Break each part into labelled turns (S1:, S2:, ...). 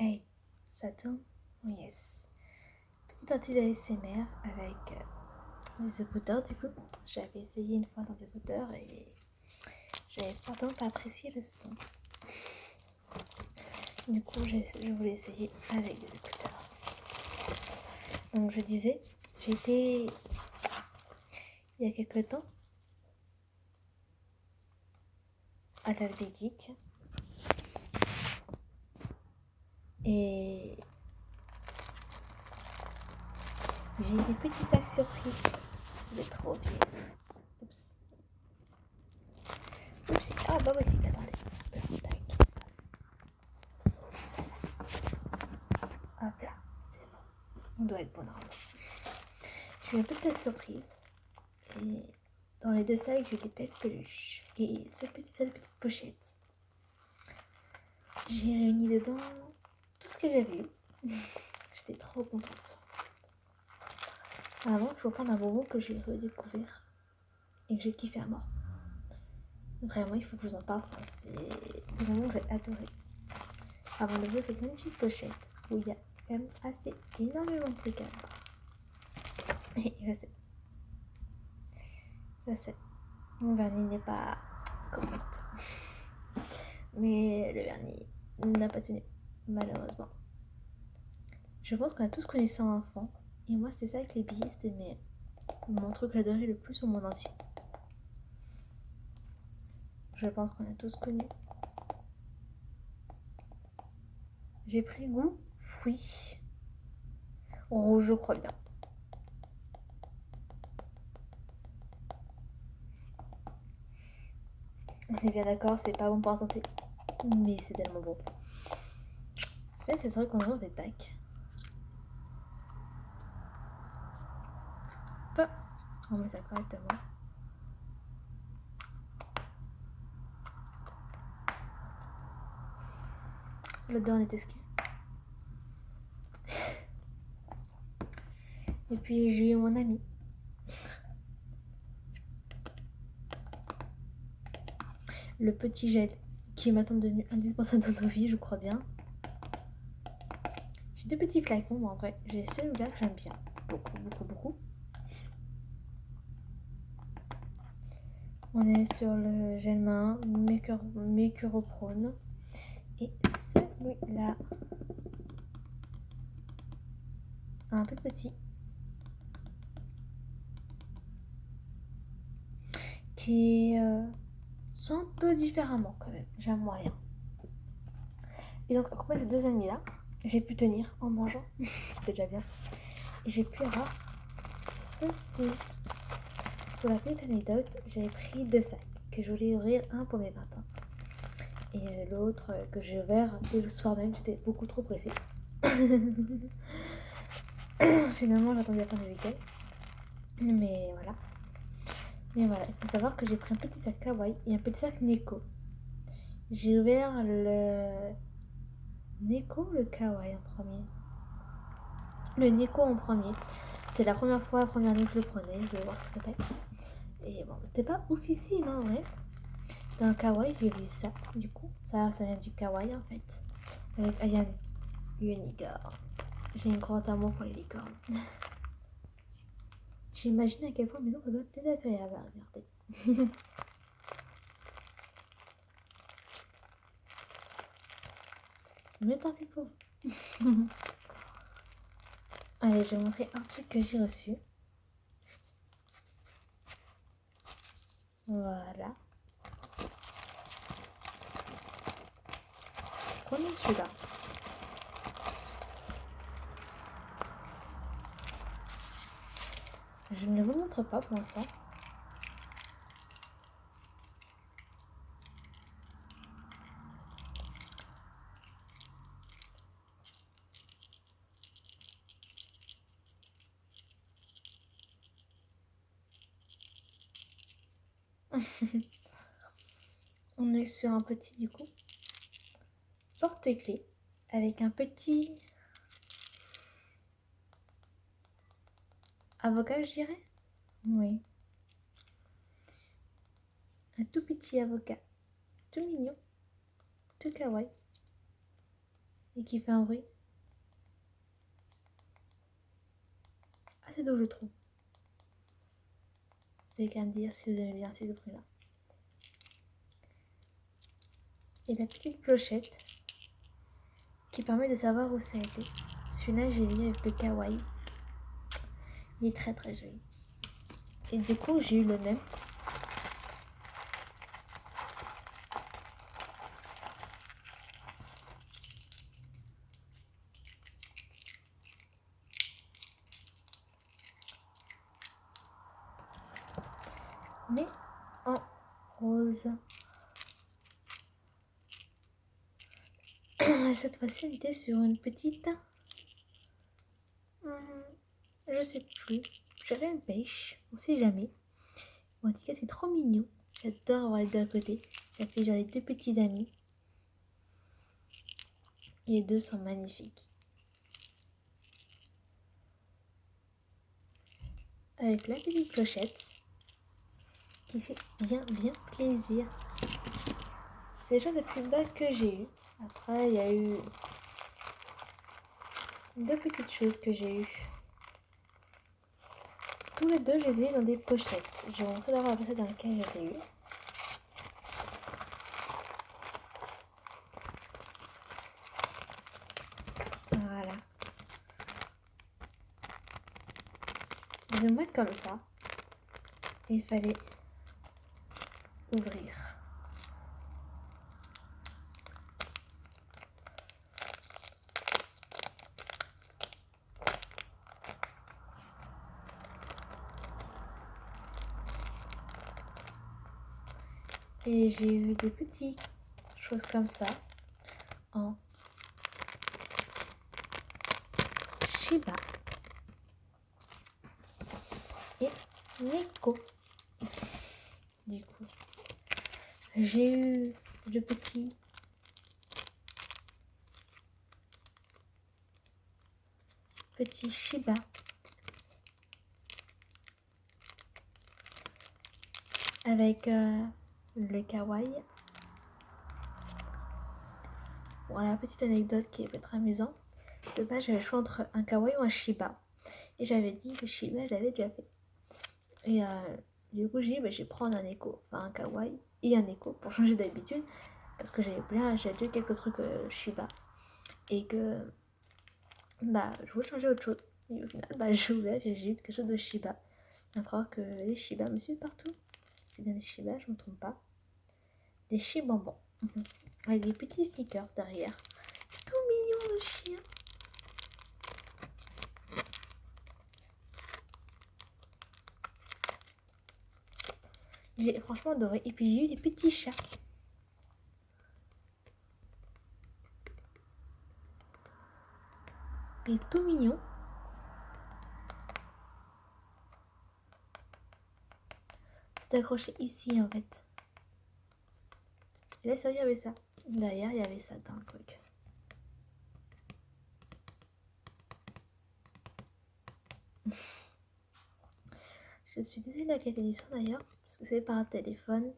S1: Hey, ça tourne? Oh yes. Petite sortie d'ASMR avec des écouteurs du coup. J'avais essayé une fois sans écouteurs et j'avais pourtant pas apprécié le son. Du coup, je voulais essayer avec des écouteurs. Donc je disais, j'ai été il y a quelques temps à la Belgique et j'ai eu des petits sacs surprises. Il est trop vieux. Oups. Oups. Ah bah aussi, attendez. Tac. Hop là, c'est bon. On doit être bon normalement. J'ai eu un petit sac surprise. Et dans les deux sacs, j'ai des belles peluches. Et cette petite pochette, j'ai réuni dedans tout ce que j'avais eu. J'étais trop contente. Avant, il faut prendre un bonbon que j'ai redécouvert et que j'ai kiffé à mort. Vraiment, il faut que je vous en parle. Ça, c'est des bonbons que j'ai adoré. Avant d'ouvrir cette magnifique pochette où il y a quand même assez énormément de trucs à voir. Et je sais, mon vernis n'est pas correct. Mais le vernis n'a pas tenu, malheureusement. Je pense qu'on a tous connu ça enfant. Et moi, c'était ça avec les billets. C'était mon truc que j'adorais le plus au monde entier. Je pense qu'on a tous connu. J'ai pris goût fruits rouge, je crois bien. On est bien d'accord, c'est pas bon pour la santé. Mais c'est tellement bon. Vous savez, c'est vrai qu'on a des tacs. Hop, on met ça correctement. L'odeur en est esquisse. Et puis j'ai eu mon ami. Le petit gel qui est maintenant devenu indispensable dans nos vies, je crois bien. J'ai deux petits flacons, mais en vrai, j'ai celui-là que j'aime bien. Beaucoup, beaucoup, beaucoup. On est sur le gel main Mercuroprone. Et celui-là, un peu petit, qui sent un peu différemment quand même. J'aime moyen. Et donc, après ces deux amis-là, j'ai pu tenir en mangeant. C'était déjà bien. Et j'ai pu avoir ceci. Pour la petite anecdote, j'avais pris deux sacs que je voulais ouvrir, un pour mes 20 ans. Et l'autre que j'ai ouvert dès le soir même, j'étais beaucoup trop pressée. Finalement, j'attendais la fin du week-end. Mais voilà. Il faut savoir que j'ai pris un petit sac Kawaii et un petit sac Neko. J'ai ouvert le Neko ou le Kawaii en premier. Le Neko en premier. C'est la première année que je le prenais. Je vais voir ce que ça fait. Et bon, c'était pas oufissime, hein, ouais. Dans le Kawaii, j'ai vu ça. Du coup, ça vient du Kawaii en fait. Avec Ayane, unicorn. J'ai un grand amour pour les licornes. J'imagine à quel point maison ça doit être désagréable à regarder. Mais tant pis pour vous. Allez, je vais vous montrer un truc que j'ai reçu. Voilà. Prenez celui-là. Je ne vous montre pas pour l'instant. On est sur un petit, du coup, porte-clés avec un petit avocat, je dirais. Oui. Un tout petit avocat. Tout mignon. Tout kawaii. et qui fait un bruit. Assez doux, je trouve. Vous avez qu'à me dire si vous aimez bien ces bruits-là. Et la petite clochette qui permet de savoir où ça a été. Celui-là, j'ai lu avec le kawaii. Il est très très joli. Et du coup, j'ai eu le même. Mais en rose. Cette fois-ci, il était sur une petite... je sais plus. J'avais une pêche. On sait jamais. Bon, en tout cas, c'est trop mignon. J'adore avoir les deux à côté. Ça fait genre les deux petits amis. Les deux sont magnifiques. Avec la petite clochette qui fait bien plaisir. C'est les choses les plus belles que j'ai eues. Après, il y a eu deux petites choses que j'ai eues. Tous les deux, je les ai eu dans des pochettes. Je vais vous montrer d'abord la pochette dans laquelle je les ai eu. Voilà. Dans une boîte comme ça, il fallait ouvrir. Et j'ai eu des petites choses comme ça en Shiba et Neko. Du coup, j'ai eu le petit Shiba avec le kawaii. Bon, la petite anecdote qui est peut-être amusante. De base, j'avais le choix entre un kawaii ou un Shiba. Et j'avais dit que Shiba, je l'avais déjà fait. Et du coup, j'ai dit, je vais prendre un Neko, enfin un kawaii et un Neko pour changer d'habitude. Parce que j'avais déjà quelques trucs Shiba. Et que je voulais changer autre chose. Et au final, j'ai ouvert et j'ai eu quelque chose de Shiba. À croire que les Shiba me suivent partout. C'est bien des Shiba, je ne me trompe pas. Des Shibambans. Avec des petits sneakers derrière. Tout mignon le chien. J'ai franchement adoré. Et puis j'ai eu des petits chats. Il est tout mignon. C'est accroché ici en fait. Et là, ça, il y avait ça. Derrière, il y avait ça dans le truc. Je suis désolée de la qualité du son d'ailleurs, parce que c'est par un téléphone.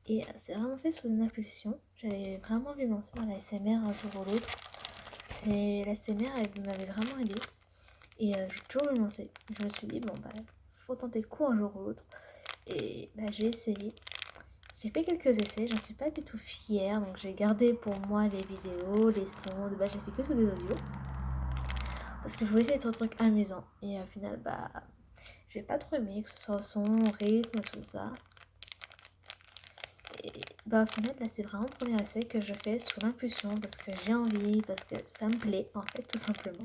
S1: Et c'est vraiment fait sous une impulsion. J'avais vraiment envie de me lancer dans la SMR un jour ou l'autre. La SMR, elle m'avait vraiment aidé. Et j'ai toujours voulu me lancer. Je me suis dit, faut tenter le coup un jour ou l'autre. Et j'ai essayé. J'ai fait quelques essais, j'en suis pas du tout fière. Donc j'ai gardé pour moi les vidéos, les sons. J'ai fait que sur des audios. Parce que je voulais essayer d'autres trucs amusants. Et au final, j'ai pas trop aimé, que ce soit son, rythme, tout ça. Et au final, là, c'est vraiment le premier essai que je fais sous l'impulsion. Parce que j'ai envie, parce que ça me plaît, en fait, tout simplement.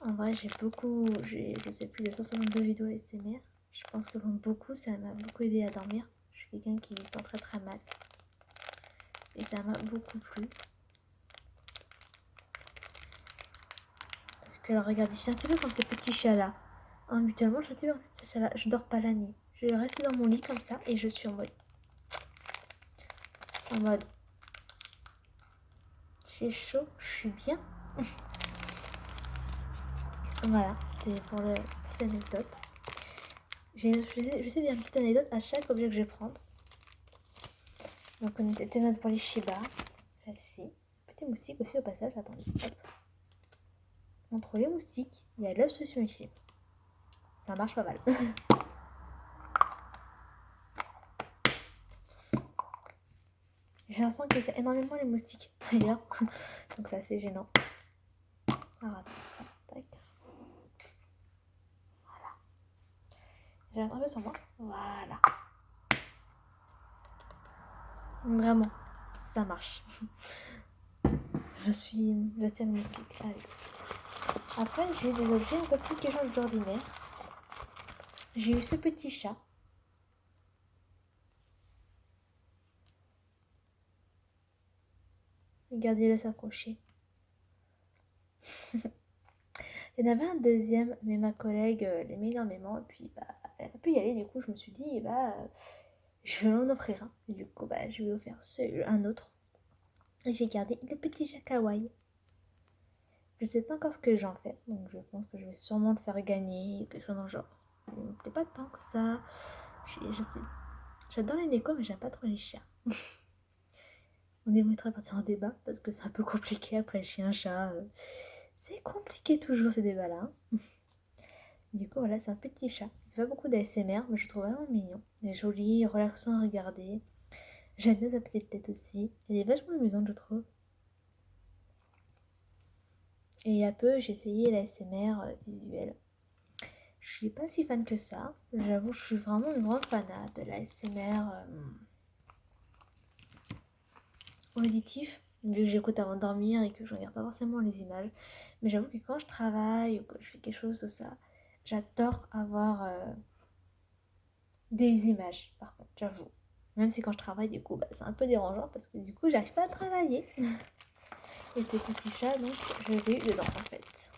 S1: En vrai, je sais plus, de 62 vidéos ASMR. Je pense que beaucoup, ça m'a beaucoup aidé à dormir. Je suis quelqu'un qui dort très très mal. Et ça m'a beaucoup plu. Parce que, alors, regardez, je suis un petit peu comme ces petits chats-là. Habituellement, je suis un petit peu comme ces chats-là. Je dors pas la nuit. Je vais rester dans mon lit comme ça et je suis en mode, j'ai chaud, je suis bien. Voilà, c'était pour la petite anecdote. Je vais essayer une petite anecdote à chaque objet que je vais prendre. Donc on était note pour les Shiba, celle-ci, petit moustique aussi au passage. Attendez, hop. Entre les moustiques, il y a l'obsession ici. Ça marche pas mal. J'ai l'impression qu'il y a énormément les moustiques d'ailleurs. Donc c'est assez gênant. Alors attends, ça, tac. Voilà. J'ai un peu sur moi. Voilà. Vraiment, ça marche. Je tiens le moustique. Allez. Après, j'ai eu des objets un peu plus qui changent d'ordinaire. J'ai eu ce petit chat. Regardez-le s'approcher. Il y en avait un deuxième, mais ma collègue l'aimait énormément. Et puis, elle n'a pas pu y aller. Du coup, je me suis dit, je vais en offrir un. Et du coup, je vais offrir un autre. Et j'ai gardé le petit chat kawaii. Je sais pas encore ce que j'en fais. Donc, je pense que je vais sûrement le faire gagner. Quelque chose dans le genre. Il me plaît pas tant que ça. J'adore les nécos, mais j'aime pas trop les chiens. On est très parti en débat parce que c'est un peu compliqué après chien, chat. C'est compliqué toujours ces débats-là. Du coup, voilà, c'est un petit chat. Il fait pas beaucoup d'ASMR, mais je le trouve vraiment mignon. Il est joli, relaxant à regarder. J'aime bien sa petite tête aussi. Elle est vachement amusante, je trouve. Et il y a peu, j'ai essayé l'ASMR visuel. Je suis pas si fan que ça. J'avoue, je suis vraiment une grande fanat de l'ASMR auditif, vu que j'écoute avant de dormir et que je regarde pas forcément les images. Mais j'avoue que quand je travaille ou que je fais quelque chose de ça, j'adore avoir des images, par contre, j'avoue. Même si quand je travaille, du coup, c'est un peu dérangeant parce que du coup, j'arrive pas à travailler. Et ces petits chats, donc, je les ai eu dedans, en fait.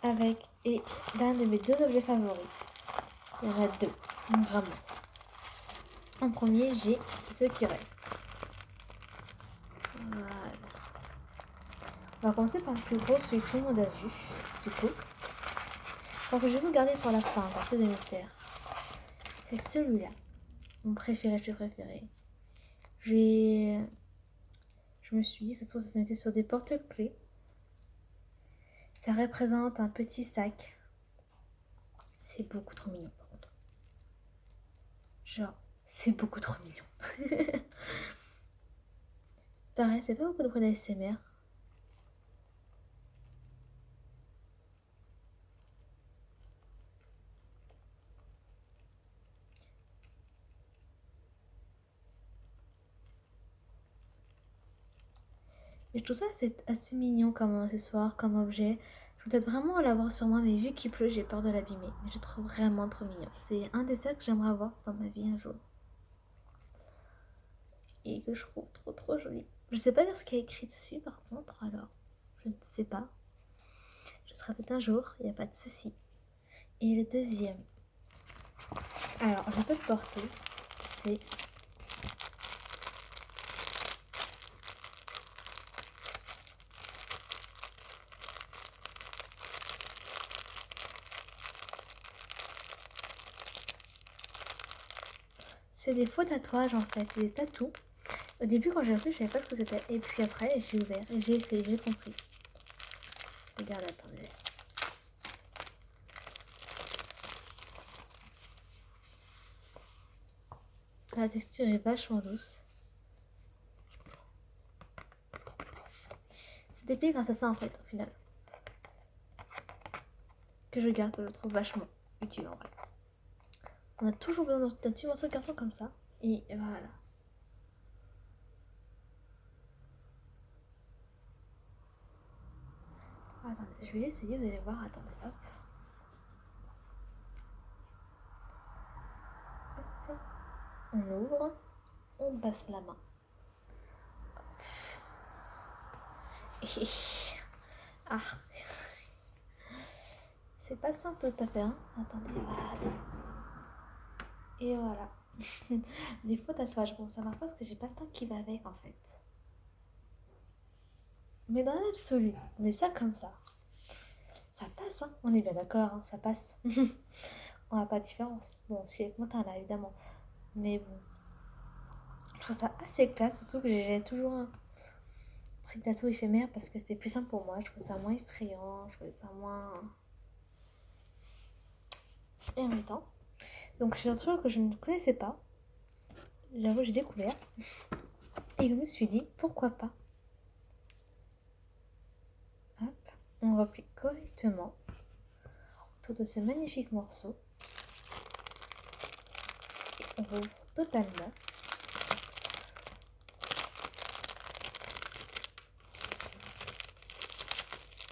S1: Avec, et l'un de mes deux objets favoris. Il y en a deux, vraiment. En premier, c'est ceux qui restent. Voilà. On va commencer par le plus gros, celui que tout le monde a vu, du coup. Donc je vais vous garder pour la fin, un peu de mystère. C'est celui-là. Mon préféré, je préféré. Je me suis dit, ça se mettait sur des porte-clés. Ça représente un petit sac. C'est beaucoup trop mignon, par contre. Genre, c'est beaucoup trop mignon. Pareil, c'est pas beaucoup de bruit d'ASMR. Et je trouve ça assez mignon comme accessoire, comme objet. Je voudrais peut-être vraiment l'avoir sur moi, mais vu qu'il pleut, j'ai peur de l'abîmer. Mais je le trouve vraiment trop mignon. C'est un des sacs que j'aimerais avoir dans ma vie un jour. Et que je trouve trop trop joli. Je sais pas dire ce qu'il y a écrit dessus par contre, alors je ne sais pas. Je serai peut-être un jour, il n'y a pas de souci. Et le deuxième, alors je peux le porter, c'est des faux tatouages en fait, des tatous. Au début quand j'ai reçu, je savais pas ce que c'était. Et puis après, j'ai ouvert et j'ai essayé, j'ai compris. Regarde, attendez. La texture est vachement douce. C'est épais grâce à ça en fait, au final. Que je garde, que je trouve vachement utile en vrai. On a toujours besoin d'un petit morceau de carton comme ça. Et voilà. Attendez, je vais essayer, vous allez voir. Attendez, hop. Hop. On ouvre. On passe la main. Ah. C'est pas simple tout à fait, hein. Attendez, voilà. Et voilà. Des faux tatouages. Bon, ça marche pas parce que j'ai pas le temps qui va avec en fait. Mais dans l'absolu, mais ça comme ça passe, hein. On est bien d'accord, hein, ça passe. On n'a pas de différence. Bon, si avec moi t'en as évidemment. Mais bon, je trouve ça assez classe, surtout que j'ai toujours pris le tatou éphémère parce que c'était plus simple pour moi. Je trouvais ça moins effrayant, je trouvais ça moins irritant. Donc c'est un truc que je ne connaissais pas. J'avoue, j'ai découvert. Et je me suis dit, pourquoi pas. Hop, on replie correctement autour de ces magnifiques morceaux. Et on rouvre totalement.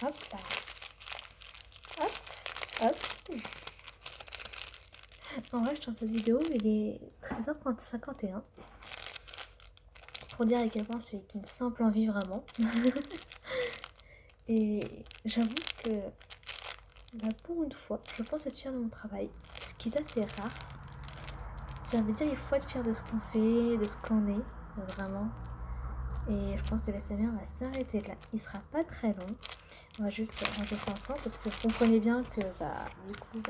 S1: Hop là. Hop, hop. En vrai, je suis en cette vidéo, il est 13h51. Pour dire à quel point c'est une simple envie vraiment. Et j'avoue que là, pour une fois, je pense être fière de mon travail, ce qui est assez rare. J'ai envie de dire, il faut être fier de ce qu'on fait, de ce qu'on est, vraiment. Et je pense que la SMR va s'arrêter là. Il sera pas très long. On va juste ranger ça ensemble parce que vous comprenez bien que du coup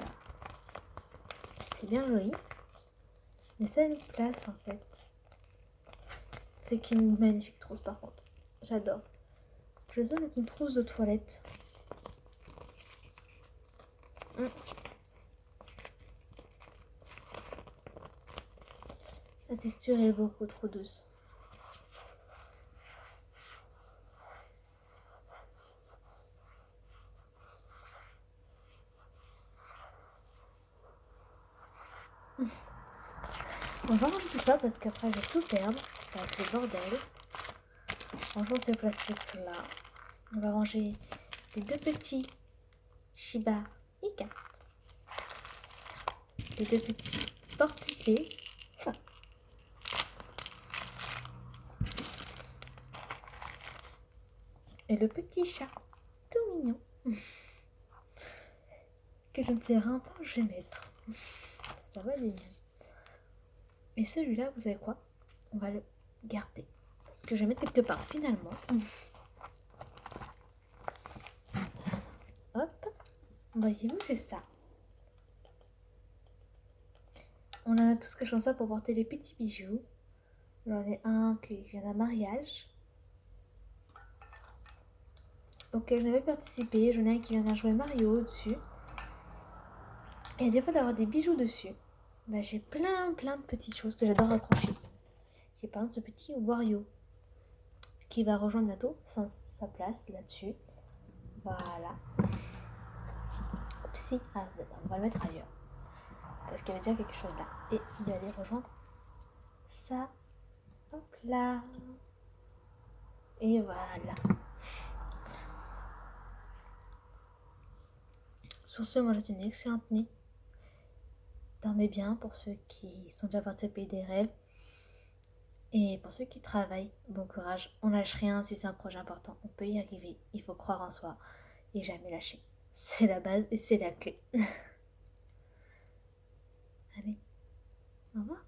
S1: c'est bien joli. Mais ça a une place en fait. C'est qu'une magnifique trousse par contre. J'adore. Je besoin d'être une trousse de toilette. La texture est beaucoup trop douce. On va ranger tout ça parce qu'après je vais tout perdre. Ça va être le bordel. Rangeons ces plastiques là. On va ranger les deux petits Shiba Ika. Les deux petits porte-clés. Et le petit chat tout mignon. Que je ne sais rien pas où je vais mettre. Ça va bien. Et celui-là, vous savez quoi? On va le garder. Parce que je vais mettre quelque part finalement. Hop. Voyez-vous, c'est ça. On en a tous quelque chose ça pour porter les petits bijoux. J'en ai un qui vient d'un mariage. Auquel je n'avais participé. J'en ai un qui vient d'un jouet Mario dessus. Et des fois d'avoir des bijoux dessus. J'ai plein de petites choses que j'adore accrocher. J'ai par exemple ce petit Wario qui va rejoindre bientôt sa place là-dessus. Voilà. Oupsie. Ah, on va le mettre ailleurs. Parce qu'il y avait déjà quelque chose là. Et il va aller rejoindre ça. Hop là. Et voilà. Sur ce, moi je vous souhaite une excellente nuit. Dormez bien pour ceux qui sont déjà partis au pays des rêves. Et pour ceux qui travaillent, bon courage. On lâche rien si c'est un projet important. On peut y arriver. Il faut croire en soi et jamais lâcher. C'est la base et c'est la clé. Allez, au revoir.